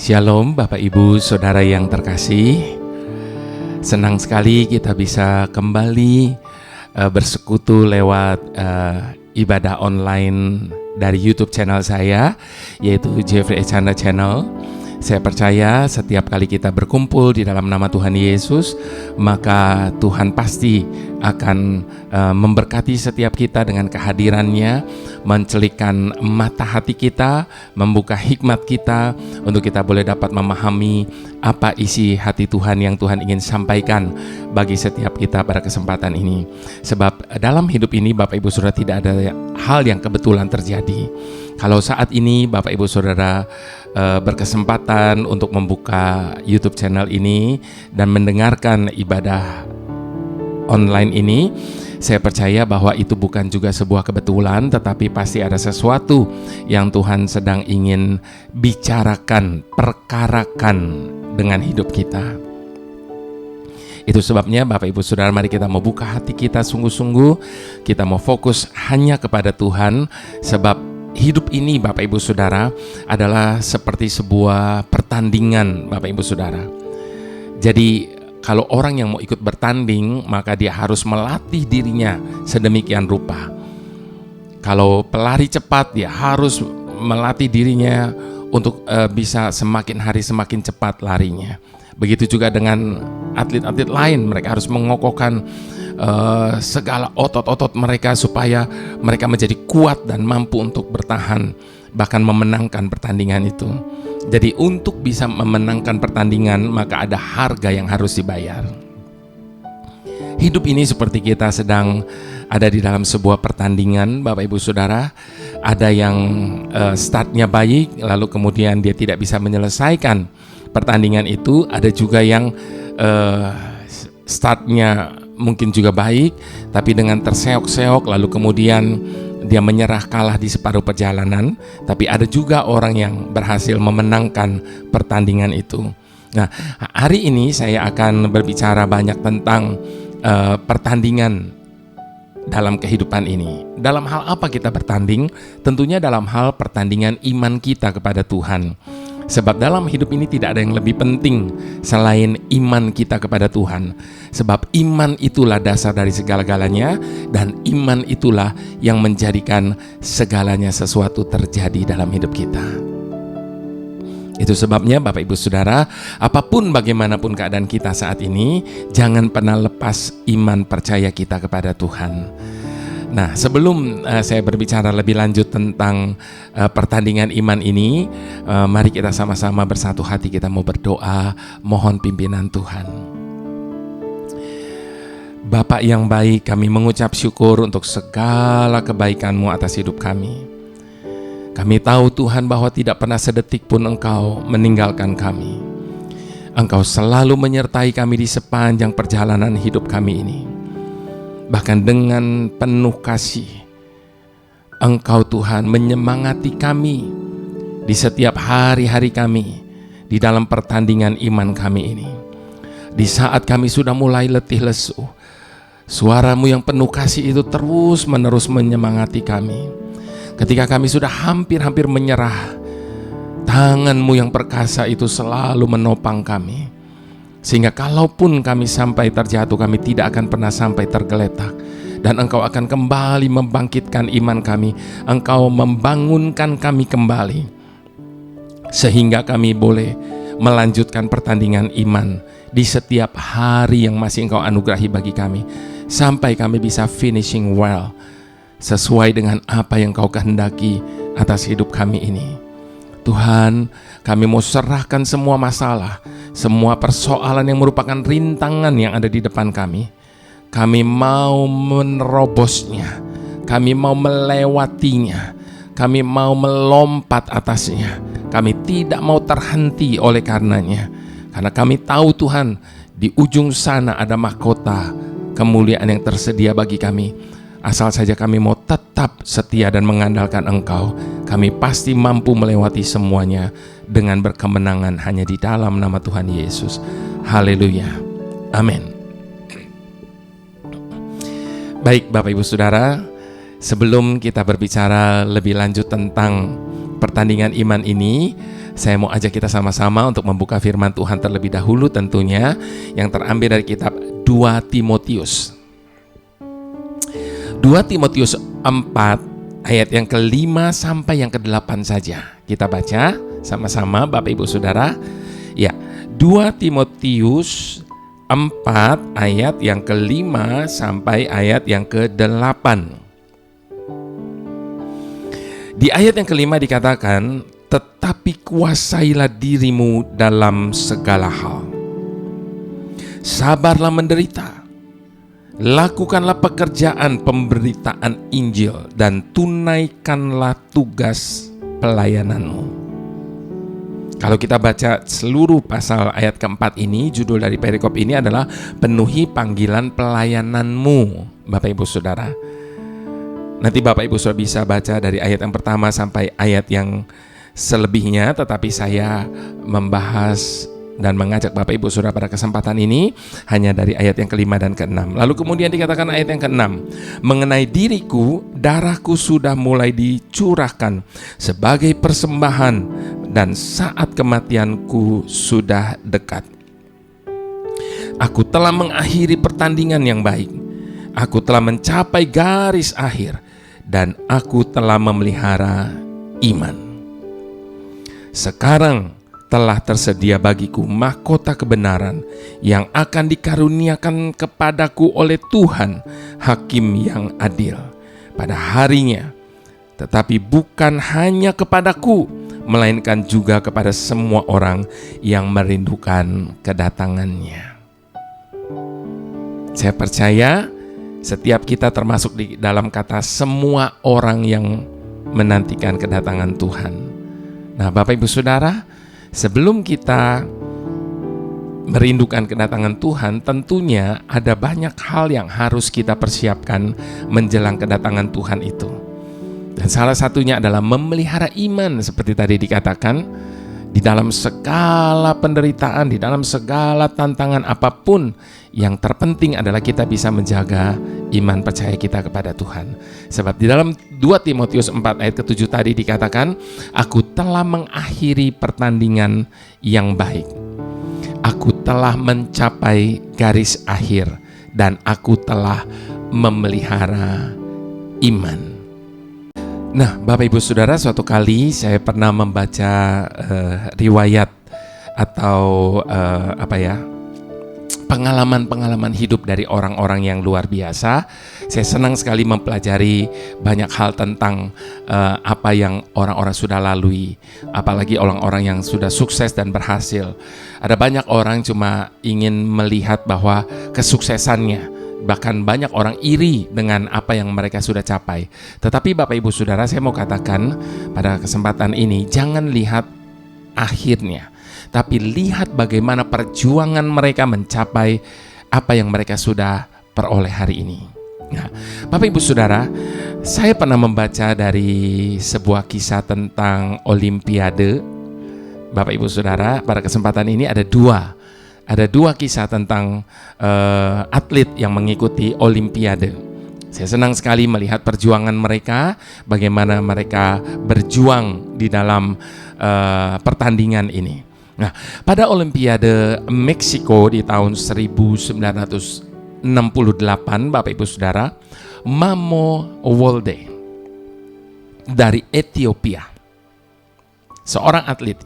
Shalom Bapak Ibu Saudara yang terkasih. Senang sekali kita bisa kembali bersekutu lewat ibadah online dari YouTube channel saya, yaitu Jeffrey Echanda Channel. Saya percaya setiap kali kita berkumpul di dalam nama Tuhan Yesus, maka Tuhan pasti akan memberkati setiap kita dengan kehadirannya, mencelikkan mata hati kita, membuka hikmat kita untuk kita boleh dapat memahami apa isi hati Tuhan yang Tuhan ingin sampaikan bagi setiap kita pada kesempatan ini. Sebab dalam hidup ini Bapak Ibu Saudara tidak ada hal yang kebetulan terjadi. Kalau saat ini Bapak Ibu Saudara berkesempatan untuk membuka YouTube channel ini dan mendengarkan ibadah online ini, saya percaya bahwa itu bukan juga sebuah kebetulan, tetapi pasti ada sesuatu yang Tuhan sedang ingin bicarakan, perkarakan dengan hidup kita. Itu sebabnya Bapak Ibu Saudara, mari kita mau buka hati kita sungguh-sungguh, kita mau fokus hanya kepada Tuhan, sebab hidup ini Bapak Ibu Saudara adalah seperti sebuah pertandingan Bapak Ibu Saudara. Jadi kalau orang yang mau ikut bertanding, maka dia harus melatih dirinya sedemikian rupa. Kalau pelari cepat, dia harus melatih dirinya untuk bisa semakin hari semakin cepat larinya. Begitu juga dengan atlet-atlet lain, mereka harus mengokohkan segala otot-otot mereka supaya mereka menjadi kuat dan mampu untuk bertahan, bahkan memenangkan pertandingan itu. Jadi untuk bisa memenangkan pertandingan, maka ada harga yang harus dibayar. Hidup ini seperti kita sedang ada di dalam sebuah pertandingan Bapak Ibu Saudara. Ada yang startnya baik, lalu kemudian dia tidak bisa menyelesaikan pertandingan itu. Ada juga yang startnya mungkin juga baik, tapi dengan terseok-seok lalu kemudian dia menyerah, kalah di separuh perjalanan. Tapi ada juga orang yang berhasil memenangkan pertandingan itu. Nah, hari ini saya akan berbicara banyak tentang pertandingan dalam kehidupan ini. Dalam hal apa kita bertanding? Tentunya dalam hal pertandingan iman kita kepada Tuhan. Sebab dalam hidup ini tidak ada yang lebih penting selain iman kita kepada Tuhan. Sebab iman itulah dasar dari segala-galanya, dan iman itulah yang menjadikan segalanya sesuatu terjadi dalam hidup kita. Itu sebabnya Bapak Ibu Saudara, apapun bagaimanapun keadaan kita saat ini, jangan pernah lepas iman percaya kita kepada Tuhan. Nah, sebelum saya berbicara lebih lanjut tentang pertandingan iman ini, mari kita sama-sama bersatu hati, kita mau berdoa, mohon pimpinan Tuhan. Bapa yang baik, kami mengucap syukur untuk segala kebaikan-Mu atas hidup kami. Kami tahu Tuhan bahwa tidak pernah sedetik pun Engkau meninggalkan kami. Engkau selalu menyertai kami di sepanjang perjalanan hidup kami ini. Bahkan dengan penuh kasih, Engkau Tuhan menyemangati kami di setiap hari-hari kami di dalam pertandingan iman kami ini. Di saat kami sudah mulai letih lesu, suara-Mu yang penuh kasih itu terus-menerus menyemangati kami. Ketika kami sudah hampir-hampir menyerah, tangan-Mu yang perkasa itu selalu menopang kami. Sehingga kalaupun kami sampai terjatuh, kami tidak akan pernah sampai tergeletak. Dan Engkau akan kembali membangkitkan iman kami. Engkau membangunkan kami kembali, sehingga kami boleh melanjutkan pertandingan iman di setiap hari yang masih Engkau anugerahi bagi kami, sampai kami bisa finishing well, sesuai dengan apa yang Kau kehendaki atas hidup kami ini. Tuhan, kami mau serahkan semua masalah, semua persoalan yang merupakan rintangan yang ada di depan kami. Kami mau menerobosnya, kami mau melewatinya, kami mau melompat atasnya. Kami tidak mau terhenti oleh karenanya. Karena kami tahu Tuhan, di ujung sana ada mahkota kemuliaan yang tersedia bagi kami. Asal saja kami mau tetap setia dan mengandalkan Engkau, kami pasti mampu melewati semuanya dengan berkemenangan hanya di dalam nama Tuhan Yesus. Haleluya. Amin. Baik Bapak Ibu Saudara, sebelum kita berbicara lebih lanjut tentang pertandingan iman ini, Saya mau ajak kita sama-sama untuk membuka firman Tuhan terlebih dahulu tentunya, yang terambil dari kitab 2 Timotius. 2 Timotius 4 ayat yang ke-5 sampai yang ke-8 saja. Kita baca sama-sama Bapak Ibu Saudara. Ya, 2 Timotius 4 ayat yang ke-5 sampai ayat yang ke-8. Di ayat yang ke-5 dikatakan, tetapi kuasailah dirimu dalam segala hal. Sabarlah menderita. Lakukanlah pekerjaan pemberitaan Injil dan tunaikanlah tugas pelayananmu. Kalau kita baca seluruh pasal ayat keempat ini, judul dari perikop ini adalah penuhi panggilan pelayananmu, Bapak Ibu Saudara. Nanti Bapak Ibu Saudara bisa baca dari ayat yang pertama sampai ayat yang selebihnya, tetapi saya membahas dan mengajak Bapak Ibu Saudara pada kesempatan ini hanya dari ayat yang ke-5 dan ke-6. Lalu kemudian dikatakan ayat yang ke-6, mengenai diriku, darahku sudah mulai dicurahkan sebagai persembahan dan saat kematianku sudah dekat. Aku telah mengakhiri pertandingan yang baik. Aku telah mencapai garis akhir dan aku telah memelihara iman. Sekarang telah tersedia bagiku mahkota kebenaran yang akan dikaruniakan kepadaku oleh Tuhan, Hakim yang adil, pada harinya. Tetapi bukan hanya kepadaku, melainkan juga kepada semua orang yang merindukan kedatangannya. Saya percaya setiap kita termasuk di dalam kata semua orang yang menantikan kedatangan Tuhan. Nah, Bapak Ibu Saudara, sebelum kita merindukan kedatangan Tuhan, tentunya ada banyak hal yang harus kita persiapkan menjelang kedatangan Tuhan itu. Dan salah satunya adalah memelihara iman, seperti tadi dikatakan, di dalam segala penderitaan, di dalam segala tantangan apapun, yang terpenting adalah kita bisa menjaga iman percaya kita kepada Tuhan. Sebab di dalam 2 Timotius 4 ayat ke-7 tadi dikatakan, aku telah mengakhiri pertandingan yang baik. Aku telah mencapai garis akhir dan aku telah memelihara iman. Nah, Bapak Ibu Saudara, suatu kali saya pernah membaca riwayat atau pengalaman-pengalaman hidup dari orang-orang yang luar biasa. Saya senang sekali mempelajari banyak hal tentang apa yang orang-orang sudah lalui, apalagi orang-orang yang sudah sukses dan berhasil. Ada banyak orang cuma ingin melihat bahwa kesuksesannya, bahkan banyak orang iri dengan apa yang mereka sudah capai. Tetapi Bapak Ibu Saudara, saya mau katakan pada kesempatan ini, jangan lihat akhirnya, tapi lihat bagaimana perjuangan mereka mencapai apa yang mereka sudah peroleh hari ini. Nah, Bapak Ibu Saudara, saya pernah membaca dari sebuah kisah tentang Olimpiade. Bapak Ibu Saudara, pada kesempatan ini ada dua kisah tentang atlet yang mengikuti Olimpiade. Saya senang sekali melihat perjuangan mereka, bagaimana mereka berjuang di dalam pertandingan ini. Nah, pada Olimpiade Meksiko di tahun 1968, Bapak Ibu Saudara, Mamo Wolde dari Ethiopia, seorang atlet,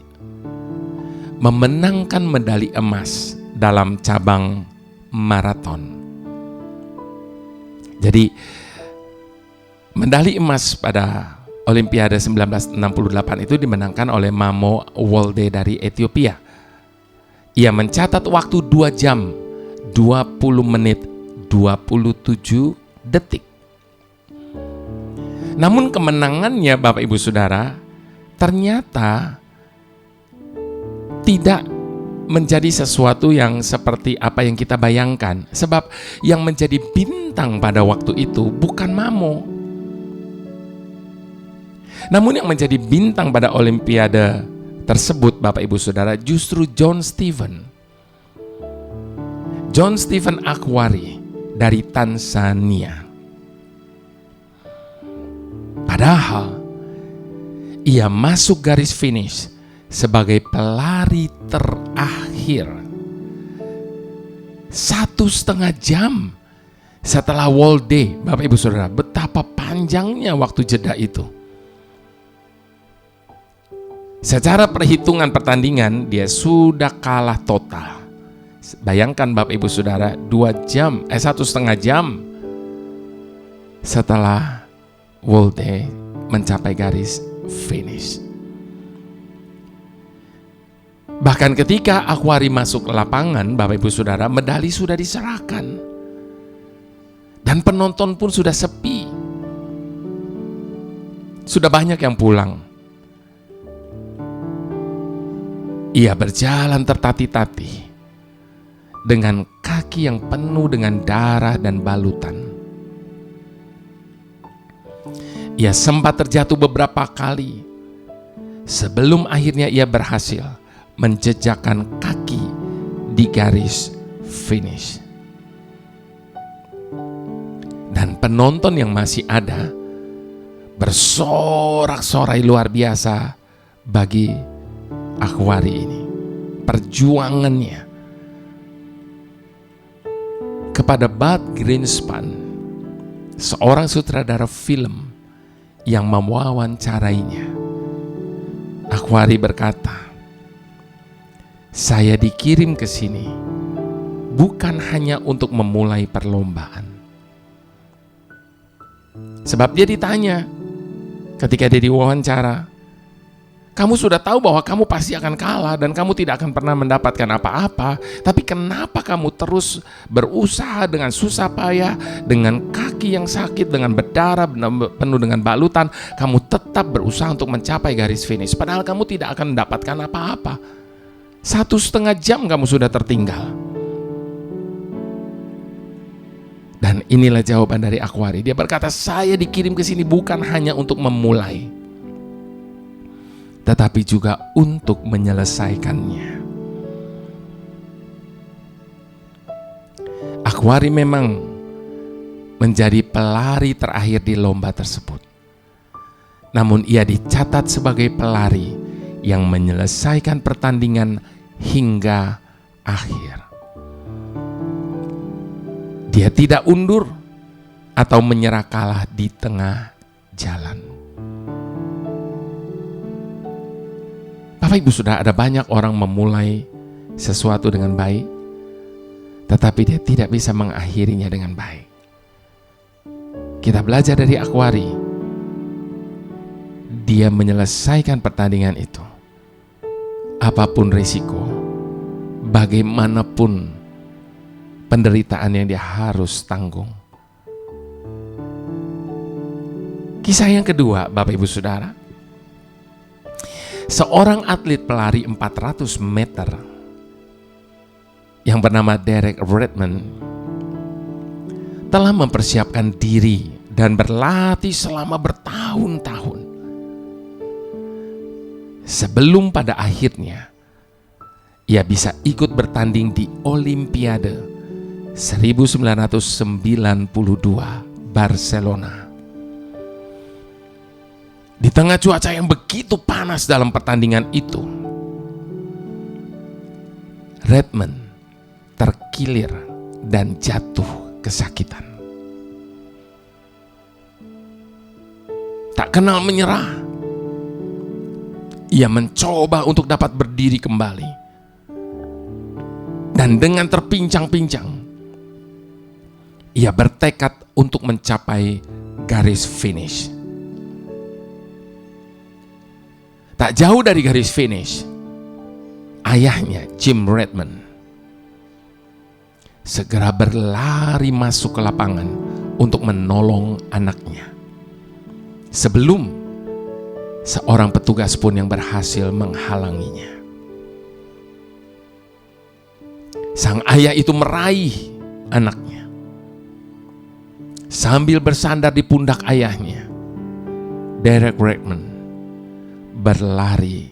memenangkan medali emas dalam cabang maraton. Jadi medali emas pada Olimpiade 1968 itu dimenangkan oleh Mamo Wolde dari Ethiopia. Ia mencatat waktu 2 jam 20 menit 27 detik. Namun kemenangannya, Bapak Ibu Saudara, ternyata tidak menjadi sesuatu yang seperti apa yang kita bayangkan. Sebab yang menjadi bintang pada waktu itu bukan Mamo. Namun yang menjadi bintang pada Olimpiade tersebut, Bapak Ibu Saudara, justru John Stephen Akwari dari Tanzania. Padahal ia masuk garis finish sebagai pelari terakhir 1,5 jam setelah wall day. Bapak Ibu Saudara, betapa panjangnya waktu jeda itu. Secara perhitungan pertandingan dia sudah kalah total. Bayangkan Bapak Ibu Saudara, 1,5 jam setelah wall day mencapai garis finish. Bahkan ketika Aquari masuk ke lapangan, Bapak Ibu Saudara, medali sudah diserahkan. Dan penonton pun sudah sepi. Sudah banyak yang pulang. Ia berjalan tertatih-tatih dengan kaki yang penuh dengan darah dan balutan. Ia sempat terjatuh beberapa kali sebelum akhirnya ia berhasil menjejakkan kaki di garis finish. Dan penonton yang masih ada bersorak-sorai luar biasa bagi Aquari ini. Perjuangannya kepada Bud Greenspan, seorang sutradara film yang mewawancarainya. Aquari berkata, "Saya dikirim ke sini bukan hanya untuk memulai perlombaan." Sebab dia ditanya ketika dia diwawancara, "Kamu sudah tahu bahwa kamu pasti akan kalah dan kamu tidak akan pernah mendapatkan apa-apa, tapi kenapa kamu terus berusaha dengan susah payah, dengan kaki yang sakit, dengan berdarah, penuh dengan balutan, kamu tetap berusaha untuk mencapai garis finish, padahal kamu tidak akan mendapatkan apa-apa. 1,5 jam kamu sudah tertinggal." Dan inilah jawaban dari Aquari. Dia berkata, "Saya dikirim ke sini bukan hanya untuk memulai, tetapi juga untuk menyelesaikannya." Aquari memang menjadi pelari terakhir di lomba tersebut. Namun ia dicatat sebagai pelari yang menyelesaikan pertandingan hingga akhir. Dia tidak undur atau menyerah kalah di tengah jalan. Bapak Ibu Saudara, ada banyak orang memulai sesuatu dengan baik, tetapi dia tidak bisa mengakhirinya dengan baik. Kita belajar dari Aquari. Dia menyelesaikan pertandingan itu. Apapun risiko, bagaimanapun penderitaan yang dia harus tanggung. Kisah yang kedua, Bapak Ibu Saudara. Seorang atlet pelari 400 meter yang bernama Derek Redmond telah mempersiapkan diri dan berlatih selama bertahun-tahun sebelum pada akhirnya ia bisa ikut bertanding di Olimpiade 1992 Barcelona. Di tengah cuaca yang begitu panas dalam pertandingan itu, Redmond terkilir dan jatuh kesakitan. Tak kenal menyerah, ia mencoba untuk dapat berdiri kembali. Dan dengan terpincang-pincang, ia bertekad untuk mencapai garis finish. Tak jauh dari garis finish, ayahnya Jim Redmond segera berlari masuk ke lapangan untuk menolong anaknya. Sebelum seorang petugas pun yang berhasil menghalanginya. Sang ayah itu meraih anaknya. Sambil bersandar di pundak ayahnya, Derek Redmond berlari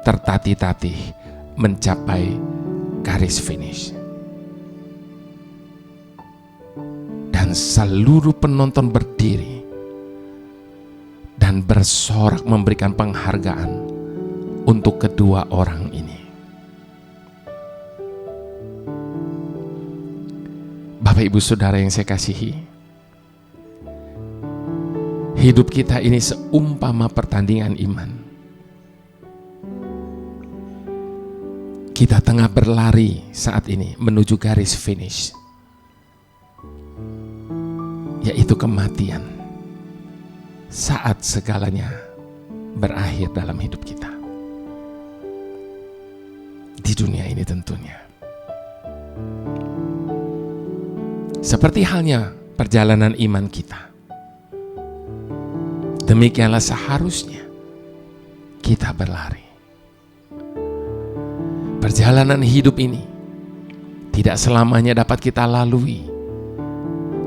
tertatih-tatih mencapai garis finish. Dan seluruh penonton berdiri dan bersorak memberikan penghargaan untuk kedua orang ini. Bapak Ibu Saudara yang saya kasihi, hidup kita ini seumpama pertandingan iman. Kita tengah berlari saat ini menuju garis finish, yaitu kematian, saat segalanya berakhir dalam hidup kita. Di dunia ini tentunya. Seperti halnya perjalanan iman kita, demikianlah seharusnya kita berlari. Perjalanan hidup ini tidak selamanya dapat kita lalui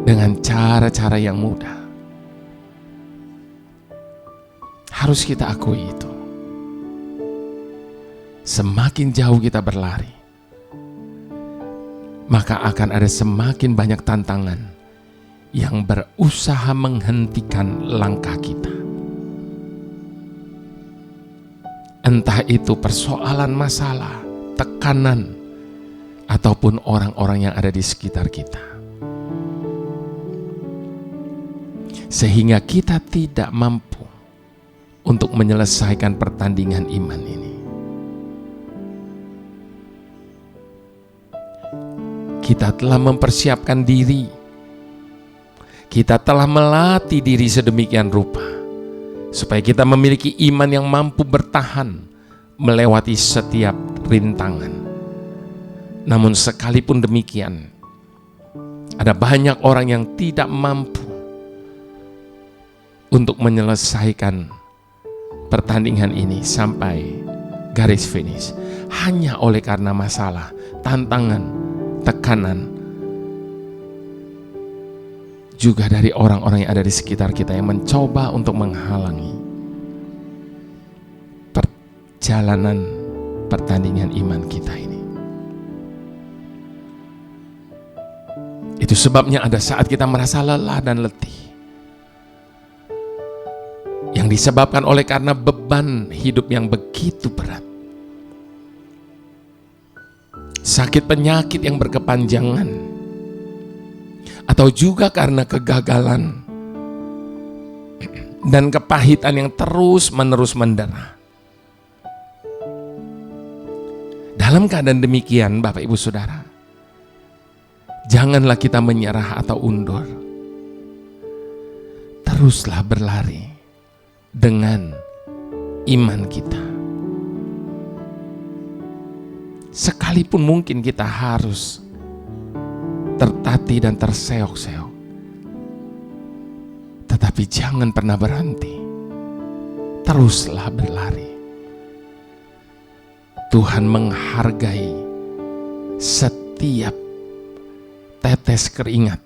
dengan cara-cara yang mudah. Harus kita akui itu. Semakin jauh kita berlari, maka akan ada semakin banyak tantangan yang berusaha menghentikan langkah kita. Entah itu persoalan masalah, tekanan, ataupun orang-orang yang ada di sekitar kita. Sehingga kita tidak mampu untuk menyelesaikan pertandingan iman ini. Kita telah mempersiapkan diri. Kita telah melatih diri sedemikian rupa supaya kita memiliki iman yang mampu bertahan melewati setiap rintangan. Namun sekalipun demikian, ada banyak orang yang tidak mampu untuk menyelesaikan pertandingan ini sampai garis finish hanya oleh karena masalah, tantangan, tekanan, juga dari orang-orang yang ada di sekitar kita yang mencoba untuk menghalangi perjalanan pertandingan iman kita ini. Itu sebabnya ada saat kita merasa lelah dan letih, yang disebabkan oleh karena beban hidup yang begitu berat. Sakit penyakit yang berkepanjangan, atau juga karena kegagalan dan kepahitan yang terus-menerus mendera. Dalam keadaan demikian, Bapak Ibu Saudara, janganlah kita menyerah atau undur. Teruslah berlari dengan iman kita. Sekalipun mungkin kita harus tertatih dan terseok-seok, tetapi jangan pernah berhenti. Teruslah berlari. Tuhan menghargai setiap tetes keringat,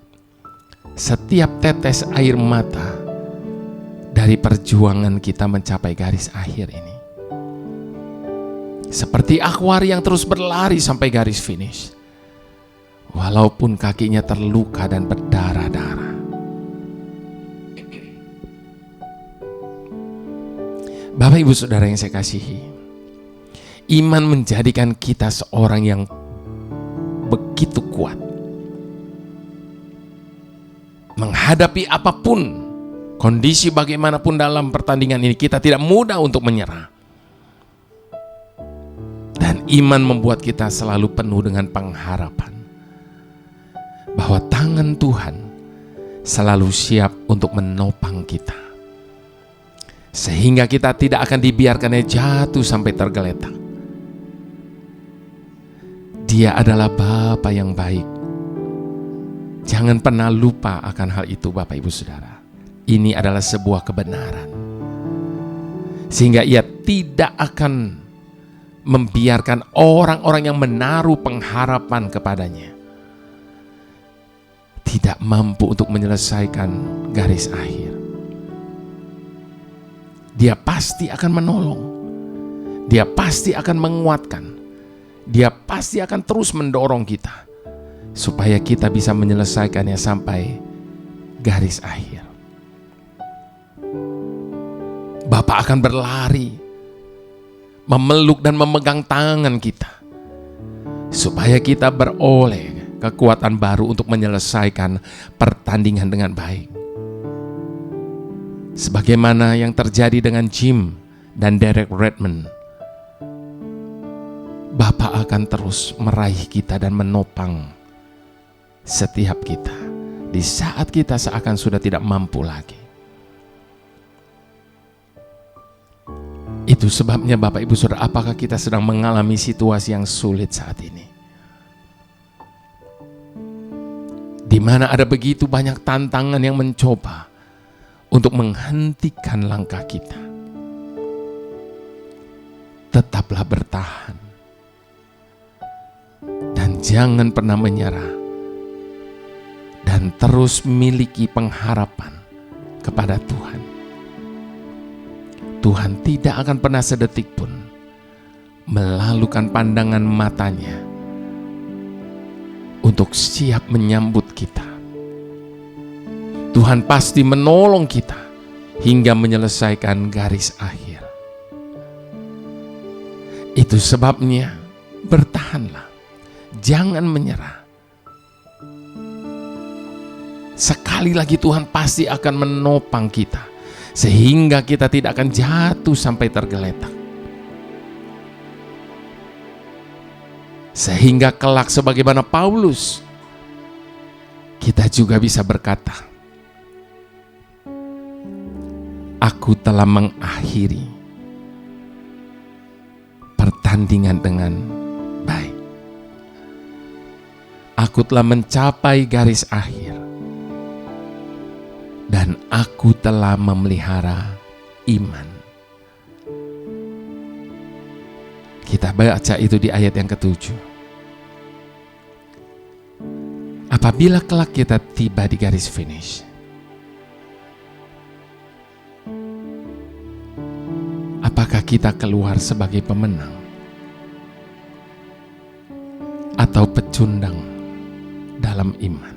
setiap tetes air mata dari perjuangan kita mencapai garis akhir ini. Seperti Akwar yang terus berlari sampai garis finish, walaupun kakinya terluka dan berdarah-darah. Bapak Ibu Saudara yang saya kasihi, iman menjadikan kita seorang yang begitu kuat menghadapi apapun, kondisi bagaimanapun dalam pertandingan ini. Kita tidak mudah untuk menyerah. Dan iman membuat kita selalu penuh dengan pengharapan bahwa tangan Tuhan selalu siap untuk menopang kita, sehingga kita tidak akan dibiarkannya jatuh sampai tergeletak. Dia adalah Bapa yang baik. Jangan pernah lupa akan hal itu, Bapak Ibu Saudara. Ini adalah sebuah kebenaran, sehingga Ia tidak akan membiarkan orang-orang yang menaruh pengharapan kepadanya tidak mampu untuk menyelesaikan garis akhir. Dia pasti akan menolong, Dia pasti akan menguatkan, Dia pasti akan terus mendorong kita supaya kita bisa menyelesaikannya sampai garis akhir. Bapa akan berlari memeluk dan memegang tangan kita, supaya kita beroleh kekuatan baru untuk menyelesaikan pertandingan dengan baik. Sebagaimana yang terjadi dengan Jim dan Derek Redmond, Bapa akan terus meraih kita dan menopang setiap kita di saat kita seakan sudah tidak mampu lagi. Itu sebabnya Bapak Ibu Saudara, apakah kita sedang mengalami situasi yang sulit saat ini? Di mana ada begitu banyak tantangan yang mencoba untuk menghentikan langkah kita. Tetaplah bertahan. Dan jangan pernah menyerah. Dan terus miliki pengharapan kepada Tuhan. Tuhan tidak akan pernah sedetik pun melalukan pandangan matanya untuk siap menyambut kita. Tuhan pasti menolong kita hingga menyelesaikan garis akhir. Itu sebabnya bertahanlah, jangan menyerah. Sekali lagi Tuhan pasti akan menopang kita, sehingga kita tidak akan jatuh sampai tergeletak. Sehingga kelak sebagaimana Paulus, kita juga bisa berkata, aku telah mengakhiri pertandingan dengan baik. Aku telah mencapai garis akhir. Dan aku telah memelihara iman. Kita baca itu di ayat yang ke-7. Apabila kelak kita tiba di garis finish, apakah kita keluar sebagai pemenang atau pecundang dalam iman?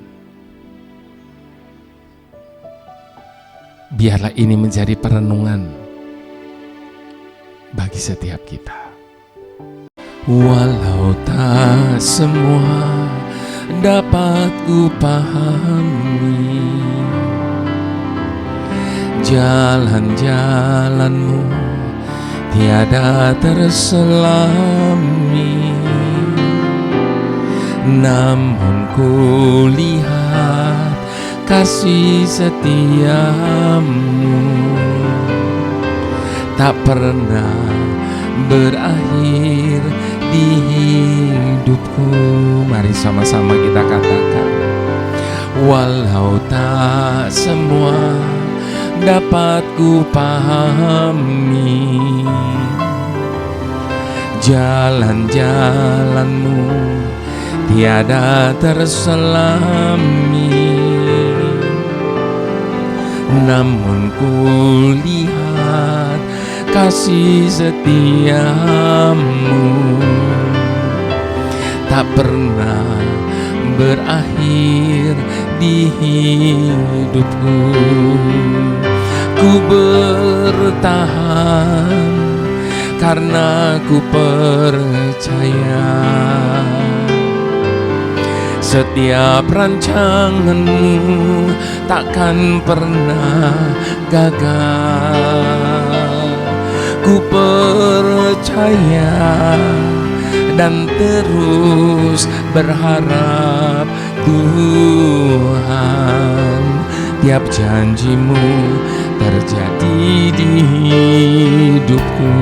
Biarlah ini menjadi perenungan bagi setiap kita. Walau tak semua dapat ku pahami, jalan-jalanmu tiada terselami, namun ku lihat kasih setiamu tak pernah berakhir di hidupku. Mari sama-sama kita katakan, walau tak semua dapat ku pahami, jalan-jalanmu tiada terselami, namun ku lihat kasih setiamu tak pernah berakhir di hidupku. Ku bertahan karena ku percaya setiap rancanganmu takkan pernah gagal. Ku percaya dan terus berharap Tuhan, tiap janjimu terjadi di hidupku.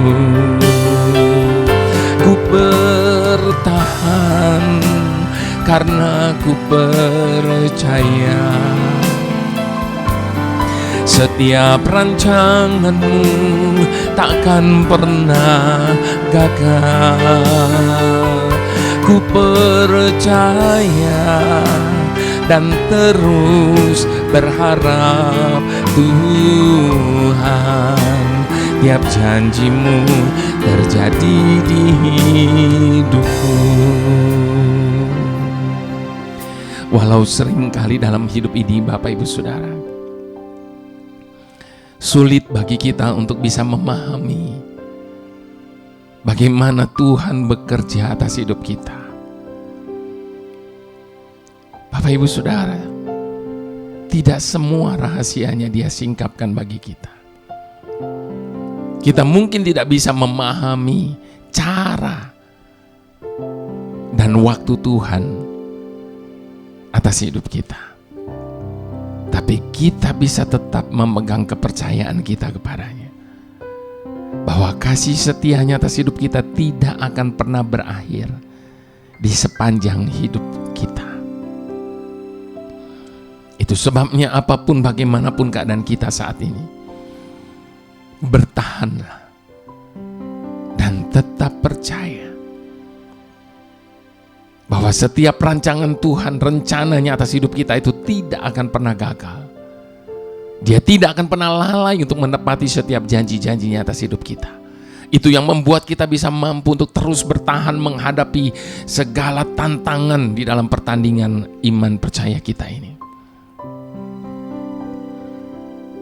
Ku bertahan karena ku percaya setiap rancanganmu takkan pernah gagal. Ku percaya dan terus berharap Tuhan, tiap janjimu terjadi di hidupku. Walau seringkali dalam hidup ini Bapak Ibu Saudara, sulit bagi kita untuk bisa memahami bagaimana Tuhan bekerja atas hidup kita. Bapak Ibu Saudara, tidak semua rahasianya Dia singkapkan bagi kita. Kita mungkin tidak bisa memahami cara dan waktu Tuhan atas hidup kita. Tapi kita bisa tetap memegang kepercayaan kita kepadanya, bahwa kasih setianya atas hidup kita tidak akan pernah berakhir di sepanjang hidup kita. Itu sebabnya apapun bagaimanapun keadaan kita saat ini, bertahanlah dan tetap percaya bahwa setiap rancangan Tuhan, rencananya atas hidup kita itu tidak akan pernah gagal. Dia tidak akan pernah lalai untuk menepati setiap janji-janjinya atas hidup kita. Itu yang membuat kita bisa mampu untuk terus bertahan menghadapi segala tantangan di dalam pertandingan iman percaya kita ini.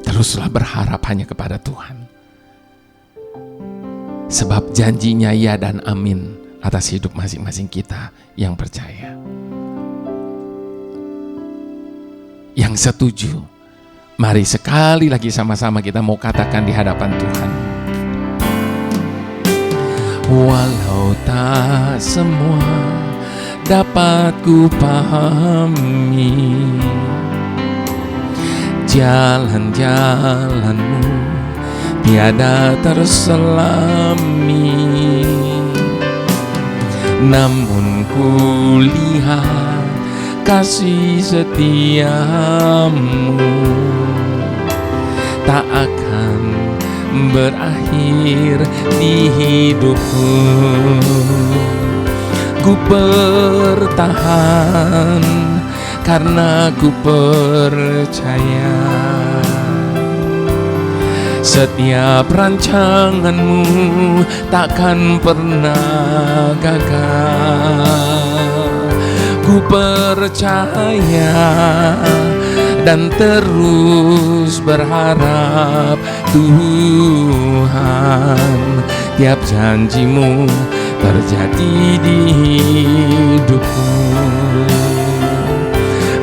Teruslah berharap hanya kepada Tuhan, sebab janjinya ya dan amin atas hidup masing-masing kita yang percaya. Yang setuju, mari sekali lagi sama-sama kita mau katakan di hadapan Tuhan. Walau tak semua dapat ku pahami, jalan-jalanmu tiada terselami, namun ku lihat kasih setiamu tak akan berakhir di hidupku. Ku bertahan karena ku percaya setiap rancanganmu takkan pernah gagal. Ku percaya dan terus berharap Tuhan, tiap janjimu terjadi di hidupku.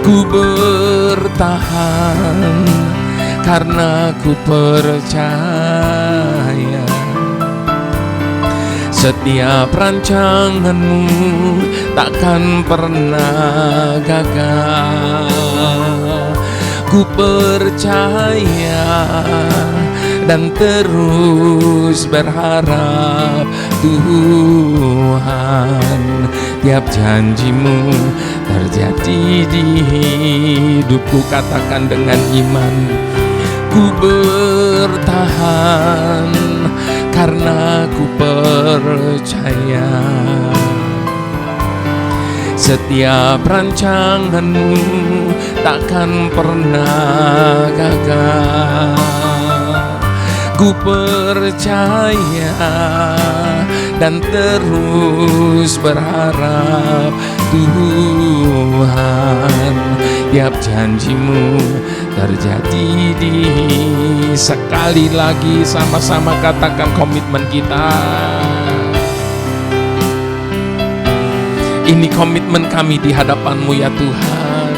Ku bertahan karena ku percaya setiap rancanganmu takkan pernah gagal. Ku percaya dan terus berharap Tuhan, tiap janjimu terjadi di hidupku. Katakan dengan iman, ku bertahan karena ku percaya setiap rancanganmu takkan pernah gagal. Ku percaya dan terus berharap Tuhan, tiap janjimu terjadi di. Sekali lagi sama-sama katakan komitmen kita. Ini komitmen kami di hadapan-Mu ya Tuhan.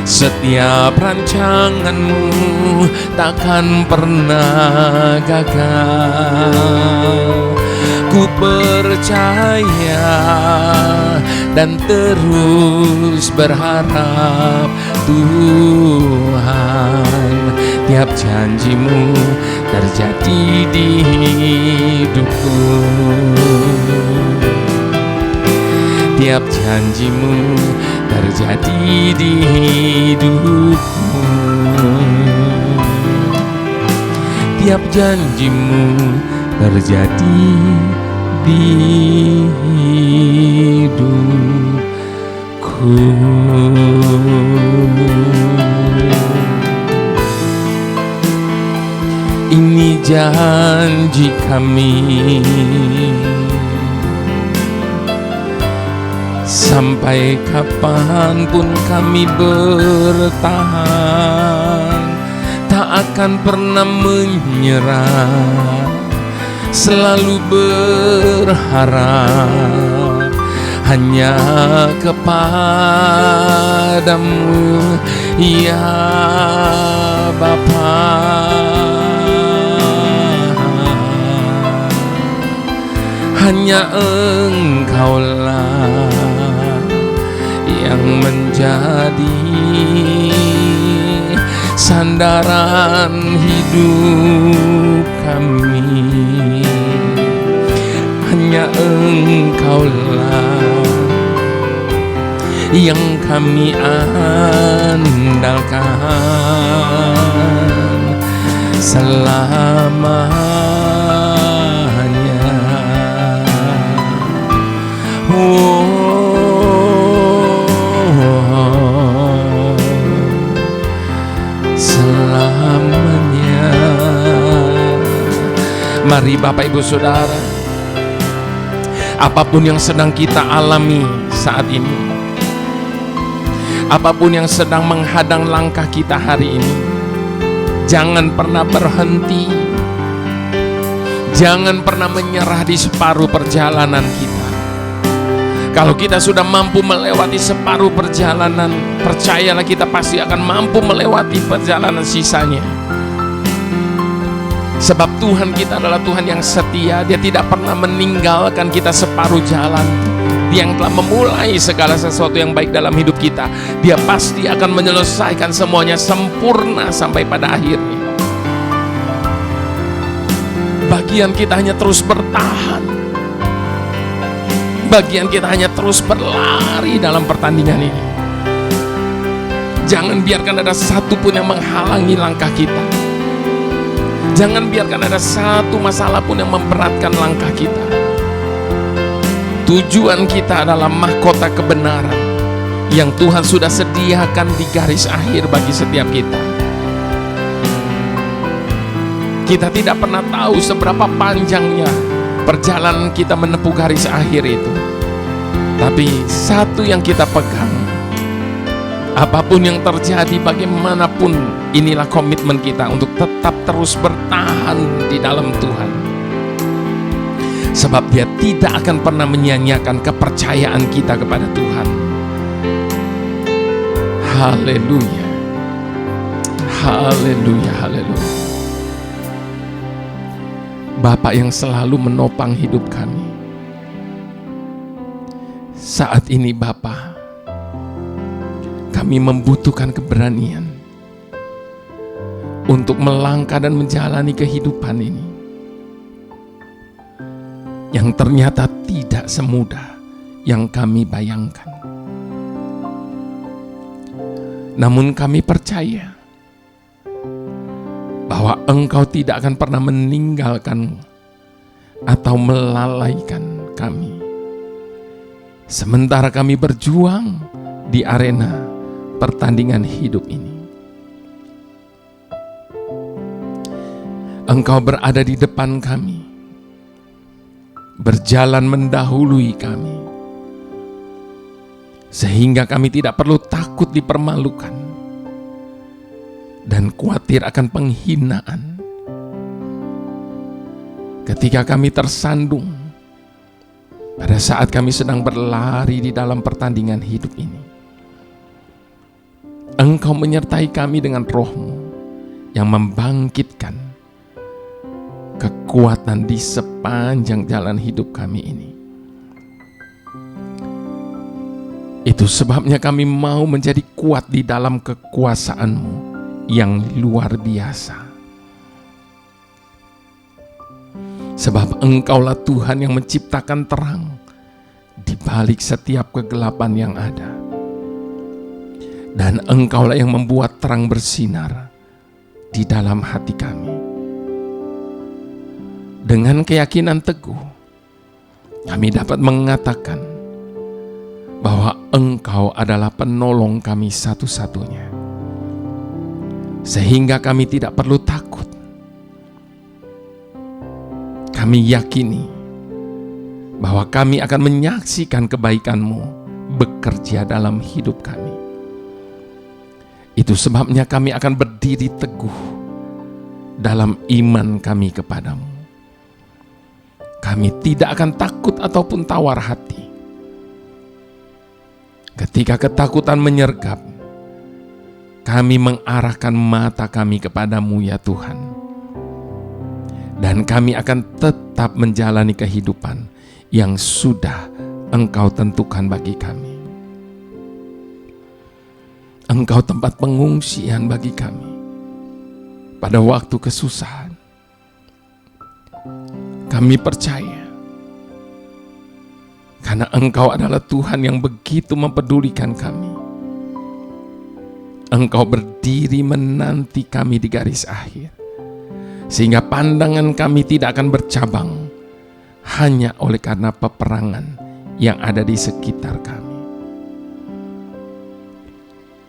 Setiap rancangan-Mu takkan pernah gagal. Ku percaya dan terus berharap Tuhan, tiap janji-Mu terjadi di hidupku. Tiap janji-Mu terjadi di hidupku. Tiap janji-Mu terjadi di hidupku. Ini janji kami, sampai kapanpun kami bertahan, tak akan pernah menyerah. selalu berharap hanya kepadamu, ya Bapa. Hanya Engkaulah yang menjadi sandaran hidup kami. Hanya Engkaulah yang kami andalkan selamanya. Selamanya. Mari Bapak Ibu Saudara, apapun yang sedang kita alami saat ini, apapun yang sedang menghadang langkah kita hari ini, jangan pernah berhenti, jangan pernah menyerah di separuh perjalanan kita. Kalau kita sudah mampu melewati separuh perjalanan, percayalah kita pasti akan mampu melewati perjalanan sisanya. Sebab Tuhan kita adalah Tuhan yang setia. Dia tidak pernah meninggalkan kita separuh jalan. Dia yang telah memulai segala sesuatu yang baik dalam hidup kita, Dia pasti akan menyelesaikan semuanya sempurna sampai pada akhirnya. Bagian kita hanya terus bertahan. Bagian kita hanya terus berlari dalam pertandingan ini. Jangan biarkan ada satu pun yang menghalangi langkah kita. Jangan biarkan ada satu masalah pun yang memberatkan langkah kita. Tujuan kita adalah mahkota kebenaran yang Tuhan sudah sediakan di garis akhir bagi setiap kita. Kita tidak pernah tahu seberapa panjangnya perjalanan kita menempuh garis akhir itu. Tapi satu yang kita pegang, apapun yang terjadi, bagaimanapun, inilah komitmen kita untuk tetap terus bertahan di dalam Tuhan. Sebab Dia tidak akan pernah menyia-nyiakan kepercayaan kita kepada Tuhan. Haleluya. Haleluya, haleluya. Bapa yang selalu menopang hidup kami, saat ini Bapa, kami membutuhkan keberanian untuk melangkah dan menjalani kehidupan ini yang ternyata tidak semudah yang kami bayangkan. Namun kami percaya bahwa Engkau tidak akan pernah meninggalkan atau melalaikan kami sementara kami berjuang di arena pertandingan hidup ini. Engkau berada di depan kami, berjalan mendahului kami, sehingga kami tidak perlu takut dipermalukan dan khawatir akan penghinaan ketika kami tersandung pada saat kami sedang berlari di dalam pertandingan hidup ini. Engkau menyertai kami dengan Roh-Mu yang membangkitkan kekuatan di sepanjang jalan hidup kami ini. Itu sebabnya kami mau menjadi kuat di dalam kekuasaan-Mu yang luar biasa. Sebab Engkaulah Tuhan yang menciptakan terang di balik setiap kegelapan yang ada. Dan Engkaulah yang membuat terang bersinar di dalam hati kami. Dengan keyakinan teguh, kami dapat mengatakan bahwa Engkau adalah penolong kami satu-satunya. Sehingga kami tidak perlu takut. Kami yakini bahwa kami akan menyaksikan kebaikan-Mu bekerja dalam hidup kami. Itu sebabnya kami akan berdiri teguh dalam iman kami kepadamu. kami tidak akan takut ataupun tawar hati. Ketika ketakutan menyergap, kami mengarahkan mata kami kepadamu ya Tuhan. Dan kami akan tetap menjalani kehidupan yang sudah Engkau tentukan bagi kami. Engkau tempat pengungsian bagi kami pada waktu kesusahan. Kami percaya karena Engkau adalah Tuhan yang begitu mempedulikan kami. Engkau berdiri menanti kami di garis akhir, sehingga pandangan kami tidak akan bercabang hanya oleh karena peperangan yang ada di sekitar kami.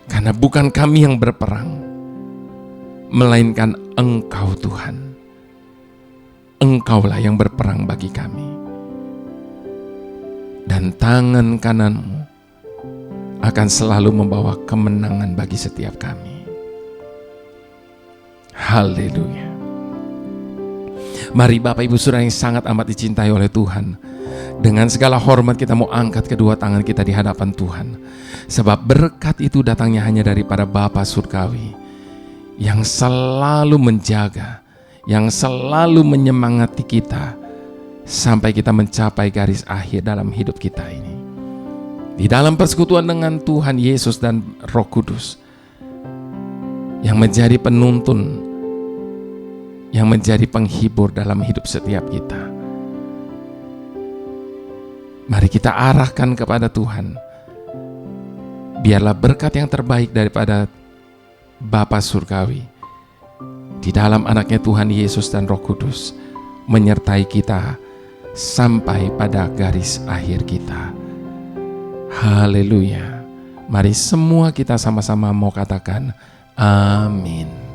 Karena bukan kami yang berperang, melainkan Engkau Tuhan. Engkaulah yang berperang bagi kami. Dan tangan kanan-Mu akan selalu membawa kemenangan bagi setiap kami. Haleluya. Mari Bapak Ibu Saudara yang sangat amat dicintai oleh Tuhan, dengan segala hormat kita mau angkat kedua tangan kita di hadapan Tuhan. Sebab berkat itu datangnya hanya daripada Bapa Surgawi yang selalu menjaga, yang selalu menyemangati kita sampai kita mencapai garis akhir dalam hidup kita ini. Di dalam persekutuan dengan Tuhan Yesus dan Roh Kudus yang menjadi penuntun, yang menjadi penghibur dalam hidup setiap kita. Mari kita arahkan kepada Tuhan. Biarlah berkat yang terbaik daripada Bapa Surgawi di dalam anaknya Tuhan Yesus dan Roh Kudus menyertai kita sampai pada garis akhir kita. Haleluya. Mari semua kita sama-sama mau katakan amin.